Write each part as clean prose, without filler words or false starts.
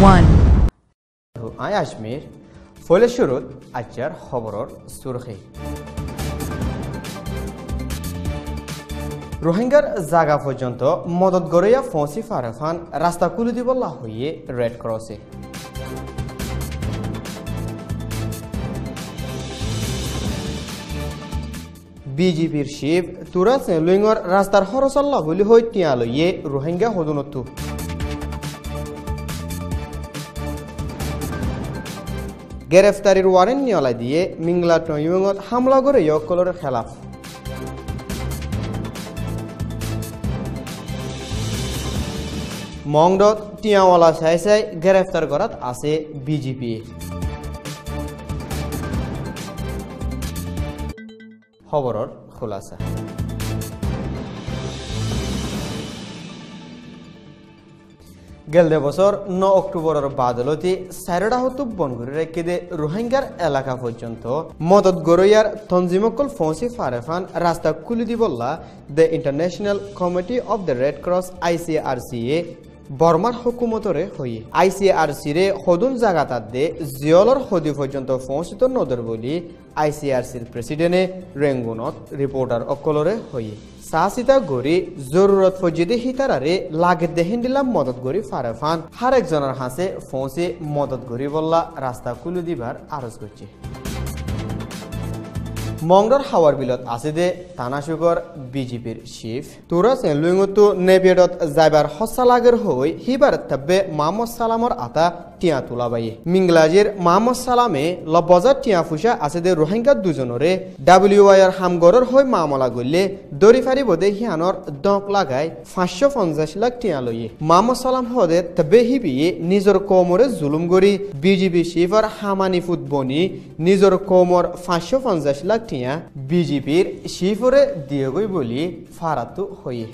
1. I Ajmer ফলে শুরুত আজকের খবরের সুরখি রোহিঙ্গার জায়গা পর্যন্ত মদত গড়িয়া ফৌসি ফারফান রাস্তা খুলে দিবল্লা হইয়ে রেড ক্রসে বিজেপির শিব তুরা সেলুইংর রাস্তার হরসল্লা বলি হই টিয়া লইয়ে রোহিঙ্গা হদুনতু গ্রেফতারির ওয়ারেন্ট নিয়লা দিয়ে মিংলা টয়ুঙত হামলা করে ইয়কলর খেলাফ মংডত টিয়াওয়ালা চাই চাই গ্রেফতার করাত আছে বিজেপি খবরের খোলাসা গেলদে বছর 9 অক্টোবরের বাদলতি সাইরডা হতু বনগুরি রেখে দে রোহিঙ্গার এলাকা পর্যন্ত মদত গড়িয়ার তঞ্জিমকল ফৌসি ফারেফান রাস্তা খুলি দিবল্লা the International Committee of the Red Cross ICRC-এ বর্মার হুকুমতরে হই ICRC রে হদুন জাগাতাত দে জিয়লর হদি পর্যন্ত পৌঁছিত নদর বলি ICRC-র প্রেসিডেন্টে রেঙ্গুনত রিপোর্টার অকলরে হই সাহসিতা গড়ি জরুরত ফজিদে হিতারারে লাগে দেহিন দিলাম মদত গড়ি ফারেফান হার একজনের হাসে ফৌসে মদত গড়ি বললা রাস্তা খুলে দিবার আরজ করছে মংডর হাওয়ার বিলত আছে দে তানাশুকর বিজেপির শিফ তুরা সেলুইংতো নেবিয়ত যাইবার হসালাগের হই হিবার তবে মোহাম্মদ সালামর আতা টিয়া তুলাবাই মিংলাজির মোহাম্মদ সালামে লবজার টিয়া ফুসা আছে দে রোহিঙ্গা দুজনরে WIR হামগরর হই মামলা গলে দরিফারি বদে হিয়ানর দক লাগাই 550 লাখ টিয়া লইয়ে মোহাম্মদ সালাম হদে তবে হিবিয়ে নিজর কোমরে জুলুম গরি বিজেপি শিফর হামানি ফুটবনি নিজর কোমর 550 লাখ টিয়া বিজেপির শিফরে দিয়ে গই বলি ফারাতু হইয়ে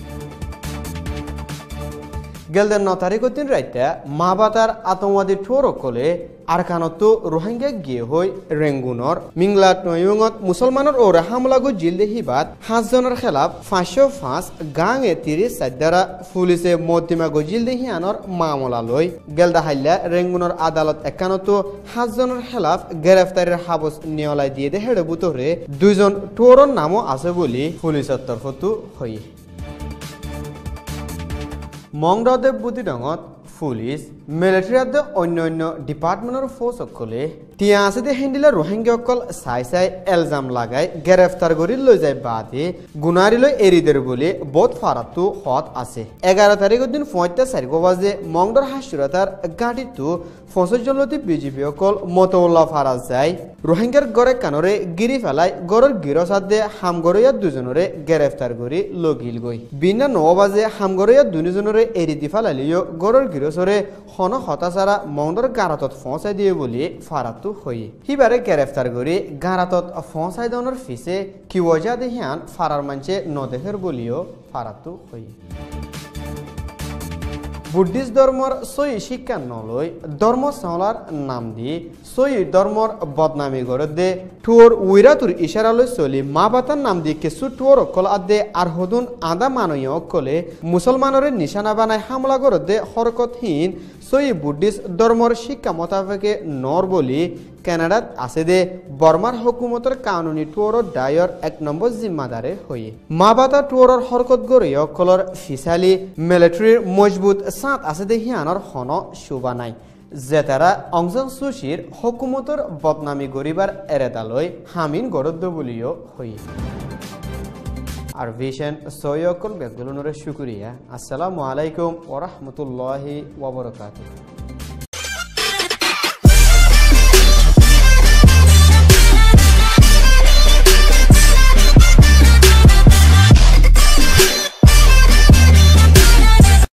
গেলদের 9 তারিখের দিন রাইতে মাবাতার আতঙ্কবাদী ঠোরকলে আরকানত রোহিঙ্গা গিয়ে হই রেঙ্গুনর মিংলা টয়ুঙত মুসলমানের ওরা হামলাগো জিলদে হিবাত 5 জনের খেলাফ 505 গাঙে 30 সাদ্দারা পুলিশে মধ্যমা গজিলদে হিয়ানর মামলা লই গেলদা হাইলা রেঙ্গুনর আদালত একানত 5 জনের খেলাফ গ্রেফতারের হাবস নিয়লাই দিয়ে দে হেড়ে বুতরে 2 জন টোরর নামও আছে বলি পুলিশের তরফতু হই মংডদেব বুদ্ধিডঙত পুলিশ মিলিটারিয়াত অন্য ডিপার্টমেন্টের ফোর্স সকলে টিয়া আছে দে হেন্ডিলা রোহিঙ্গা অকল চাই চাই এলজাম লাগাই গ্রেফতার করি লৈ যায় বাদে গুনারি লৈ এরিদের বলে বহুত ফারাতু হত আছে 11 তারিখের দিন 4:45 বাজে মংডর হাসুরাতার গাড়িতু 50 জনলতি বিজেপি অকল মতউল্লাহ ফারাজ যায় রোহিঙ্গার গড়ে কানরে গিরি ফেলাই গড়ের গিরসাদ দে হামগড়িয়া দুজনরে গ্রেফতার করি লগিল গই বিনা 9 বাজে হামগড়িয়া দুজনরে এরি দি ফেলালিও গড়ের গিরসরে হন হতাচারা মংডর গারাতত পৌঁছাই দিয়ে বলি ফারাতু হই হিবারে গ্রেফতার করি গারাতত পৌঁছাই দনের ফিসে কি ওজা দেহিয়ান ফারার মানছে নদেহের বলিও ফারাতু হই বুদ্ধিস্ট ধর্মর সই শিক্ষা নলই ধর্ম সাওলার নাম দি সই ধর্মর বদনামি করে দে টুর উইরাতুর ইশারালৈ চলি মা বাতার নাম দি কিছু টুর অকল আদে আর হদুন আদা মাননীয় অকলে মুসলমানরে নিশানা বানায় হামলা করে দে হরকতহীন সই বুদ্ধিস্ট ধর্মর শিক্ষা মোতাবেকে নর বলি কানাডাত আছে দে বর্মার হুকুমতের কানুনি টুরর ডায়র 1 নম্বর জিম্মাদারে হয়ে মা বাতা টুরর হরকত গড়ে অকলর ফিসালি মিলিটারির মজবুত সাঁত আছে দে হিয়ানর হন শোভা নাই যে তারা অংজন সুশির হুকুমতের বদনামি গরিবার এরেদালৈ হামিন গরদ্দ বলিও হই আর ভিশন সৈয়কল বেগুলনরে শুকরিয়া আসসালামু আলাইকুম ওয়া রাহমাতুল্লাহি ওয়া বারাকাতুহু